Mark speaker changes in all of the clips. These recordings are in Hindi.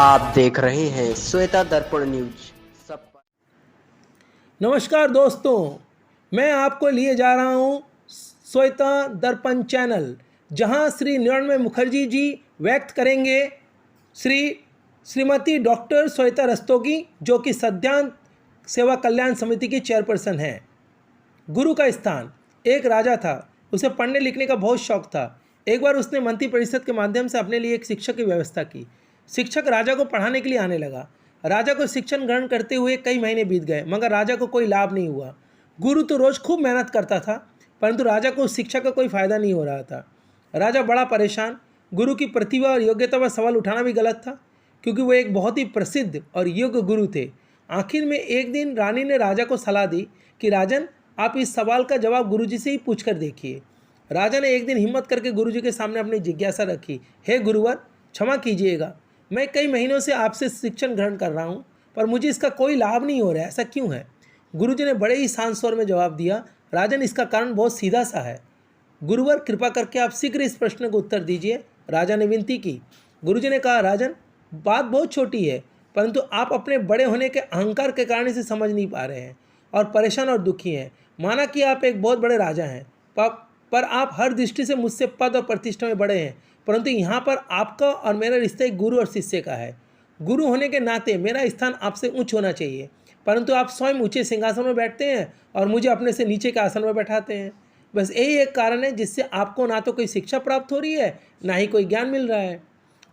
Speaker 1: आप देख रहे हैं श्वेता दर्पण न्यूज। सब
Speaker 2: नमस्कार दोस्तों, मैं आपको लिए जा रहा हूं श्वेता दर्पण चैनल, जहां श्री निरण्मय मुखर्जी जी व्यक्त करेंगे श्रीमती डॉक्टर श्वेता रस्तोगी, जो कि सद्यांत सेवा कल्याण समिति की चेयरपर्सन हैं। गुरु का स्थान। एक राजा था, उसे पढ़ने लिखने का बहुत शौक था। एक बार उसने मंत्री परिषद के माध्यम से अपने लिए एक शिक्षक की व्यवस्था की। शिक्षक राजा को पढ़ाने के लिए आने लगा। राजा को शिक्षण ग्रहण करते हुए कई महीने बीत गए, मगर राजा को कोई लाभ नहीं हुआ। गुरु तो रोज़ खूब मेहनत करता था, परंतु राजा को उस शिक्षा का कोई फायदा नहीं हो रहा था। राजा बड़ा परेशान। गुरु की प्रतिभा और योग्यता पर सवाल उठाना भी गलत था, क्योंकि वो एक बहुत ही प्रसिद्ध और योग्य गुरु थे। आखिर में एक दिन रानी ने राजा को सलाह दी कि राजन, आप इस सवाल का जवाब गुरुजी से ही पूछ कर देखिए। राजा ने एक दिन हिम्मत करके गुरुजी के सामने अपनी जिज्ञासा रखी। हे गुरुवर, क्षमा कीजिएगा, मैं कई महीनों से आपसे शिक्षण ग्रहण कर रहा हूँ, पर मुझे इसका कोई लाभ नहीं हो रहा है, ऐसा क्यों है? गुरुजी ने बड़े ही शांत स्वर में जवाब दिया, राजन, इसका कारण बहुत सीधा सा है। गुरुवर, कृपा करके आप शीघ्र इस प्रश्न को उत्तर दीजिए, राजा ने विनती की। गुरुजी ने कहा, राजन, बात बहुत छोटी है, परंतु आप अपने बड़े होने के अहंकार के कारण इसे समझ नहीं पा रहे हैं और परेशान और दुखी हैं। माना कि आप एक बहुत बड़े राजा हैं, पर आप हर दृष्टि से मुझसे पद और प्रतिष्ठा में बड़े हैं, परंतु यहाँ पर आपका और मेरा रिश्ता एक गुरु और शिष्य का है। गुरु होने के नाते मेरा स्थान आपसे उच्च होना चाहिए, परंतु आप स्वयं ऊंचे सिंहासन में बैठते हैं और मुझे अपने से नीचे के आसन में बैठाते हैं। बस यही एक कारण है जिससे आपको ना तो कोई शिक्षा प्राप्त हो रही है, ना ही कोई ज्ञान मिल रहा है।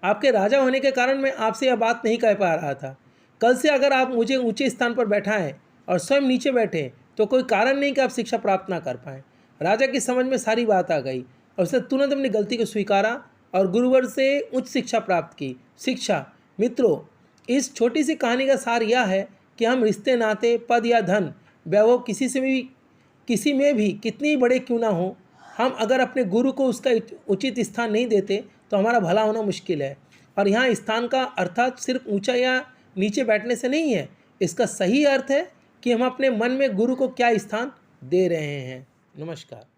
Speaker 2: आपके राजा होने के कारण मैं आपसे यह बात नहीं कह पा रहा था। कल से अगर आप मुझे ऊंचे स्थान पर बैठाएं और स्वयं नीचे बैठें, तो कोई कारण नहीं कि आप शिक्षा प्राप्त ना कर पाएँ। राजा की समझ में सारी बात आ गई और उसने तुरंत अपनी गलती को स्वीकारा और गुरुवर से उच्च शिक्षा प्राप्त की। शिक्षा। मित्रों, इस छोटी सी कहानी का सार यह है कि हम रिश्ते, नाते, पद या धन, वैभव किसी में भी कितनी बड़े क्यों ना हो, हम अगर अपने गुरु को उसका उचित स्थान नहीं देते तो हमारा भला होना मुश्किल है। और यहाँ स्थान का अर्थात सिर्फ ऊंचा या नीचे बैठने से नहीं है, इसका सही अर्थ है कि हम अपने मन में गुरु को क्या स्थान दे रहे हैं। नमस्कार।